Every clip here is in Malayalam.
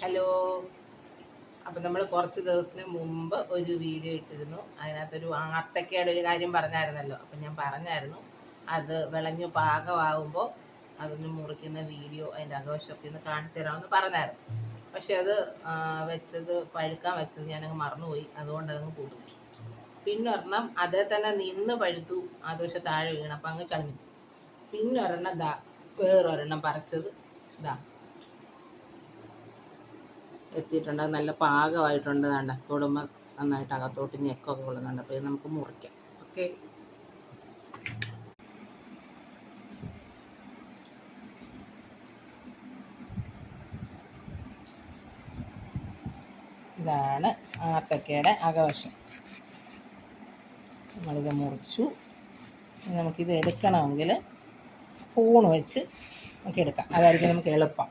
ഹലോ. അപ്പം നമ്മൾ കുറച്ച് ദിവസത്തിന് മുമ്പ് ഒരു വീഡിയോ ഇട്ടിരുന്നു. അതിനകത്തൊരു ആത്തക്കയുടെ ഒരു കാര്യം പറഞ്ഞായിരുന്നല്ലോ. അപ്പം ഞാൻ പറഞ്ഞായിരുന്നു അത് വിളഞ്ഞു പാകമാകുമ്പോൾ അതൊന്ന് മുറിക്കുന്ന വീഡിയോ അതിൻ്റെ അകവശത്തിൽ നിന്ന് കാണിച്ചു തരാമെന്ന് പറഞ്ഞായിരുന്നു. പക്ഷെ അത് പഴുക്കാൻ വെച്ചത് ഞാനങ്ങ് മറന്നുപോയി. അതുകൊണ്ട് അതങ്ങ് പോകും. പിന്നൊരെണ്ണം അതേ തന്നെ നിന്ന് പഴുത്തു, അത് പക്ഷെ താഴെ വീണം, അപ്പം അങ്ങ് കളഞ്ഞു. പിന്നൊരെണ്ണം വേറൊരെണ്ണം പറിച്ചത് എത്തിയിട്ടുണ്ട്. അത് നല്ല പാകമായിട്ടുണ്ട്. വേണ്ട തൊടുമ്പോൾ നന്നായിട്ട് അകത്തോട്ട് ഞെക്കൊക്കെ കൊള്ളുന്നുണ്ട്. അപ്പോൾ ഇത് നമുക്ക് മുറിക്കാം. ഓക്കെ. ഇതാണ് ആത്തക്കയുടെ അകവശം. നമ്മളിത് മുറിച്ചു. നമുക്കിത് എടുക്കണമെങ്കിൽ സ്പൂൺ വെച്ച് നമുക്ക് എടുക്കാം. അതായിരിക്കും നമുക്ക് എളുപ്പം.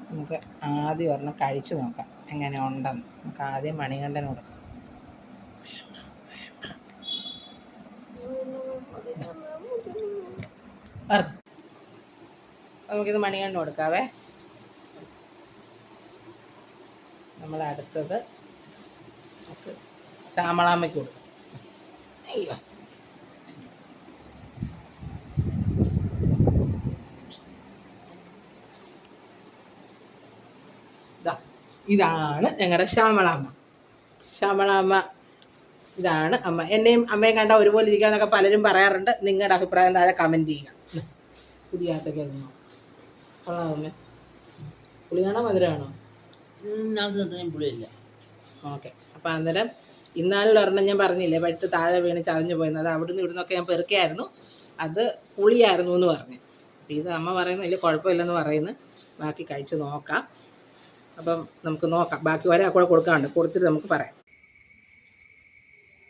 നമുക്ക് ആദ്യം ഒരെണ്ണം കഴിച്ചു നോക്കാം എങ്ങനെ ഉണ്ടെന്ന്. നമുക്ക് ആദ്യം മണികണ്ഠന് കൊടുക്കാം. നമുക്കിത് മണികണ്ഠന് കൊടുക്കാവേ. നമ്മൾ അടുത്തത് നമുക്ക് ശ്യാമളാമ്മയ്ക്ക് കൊടുക്കാം. അയ്യോ, ഇതാണ് ഞങ്ങളുടെ ശ്യാമളാമ്മ. ഇതാണ് അമ്മ. എന്നെയും അമ്മയും കണ്ട ഒരുപോലെ ഇരിക്കാന്നൊക്കെ പലരും പറയാറുണ്ട്. നിങ്ങളുടെ അഭിപ്രായം താഴെ കമൻറ്റ് ചെയ്യുക. പുതിയ ആത്തൊക്കെ കൊള്ളാം അമ്മ. പുളിയാണോ മധുരമാണോ? പുളിയില്ല. ഓക്കെ. അപ്പം അന്നേരം ഇന്നാളിൽ ഒരെണ്ണം ഞാൻ പറഞ്ഞില്ലേ പഴുത്ത് താഴെ വീണ് ചതഞ്ഞു പോയെന്ന്. അത് അവിടുന്ന് ഇവിടുന്നൊക്കെ ഞാൻ പെറുക്കിയായിരുന്നു. അത് പുളിയായിരുന്നു എന്ന് പറഞ്ഞു. അപ്പം ഇത് അമ്മ പറയുന്നു വലിയ കുഴപ്പമില്ലെന്ന് പറയുന്നു. ബാക്കി കഴിച്ച് നോക്കാം. അപ്പം നമുക്ക് നോക്കാം. ബാക്കി ഒരാൾക്കൂടെ കൊടുക്കാനുണ്ട്. കൊടുത്തിട്ട് നമുക്ക് പറയാം.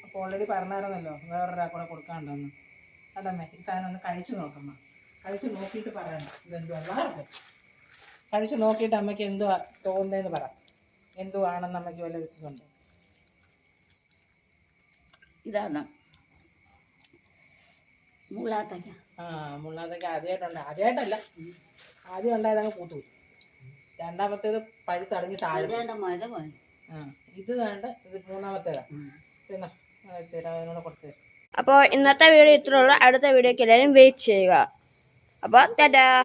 അപ്പോൾ ഓൾറെഡി പറഞ്ഞായിരുന്നല്ലോ വേറൊരാൾക്കൂടെ കൊടുക്കാനുണ്ടെന്ന്. അതമ്മേ ഈ സാധനം ഒന്ന് കഴിച്ച് നോക്കമ്മ. കഴിച്ച് നോക്കിയിട്ട് പറയണം ഇതെന്തുവാ. കഴിച്ച് നോക്കിയിട്ട് അമ്മയ്ക്ക് എന്തുവാ തോന്നുന്നതെന്ന് പറ. എന്തുവാണെന്ന് അമ്മയ്ക്ക് വല്ല ഇതുണ്ട്? ഇതാണ് മുള്ളാത്തക്ക. മുള്ളാത്തക്ക ആദ്യമായിട്ടല്ല, ആദ്യം ഉണ്ടായതങ്ങ് പൂത്തു. രണ്ടാമത്തേത് പഴുത്തടഞ്ഞ് താഴെ. ഇത് വേണ്ട, ഇത് മൂന്നാമത്തേതാ. പിന്നെ അതിനോട് കൊടുത്തേ. അപ്പോൾ ഇന്നത്തെ വീഡിയോ ഇത്രയുള്ളൂ. അടുത്ത വീഡിയോക്ക് എല്ലാവരും വെയിറ്റ് ചെയ്യുക. അപ്പോൾ ടാറ്റാ.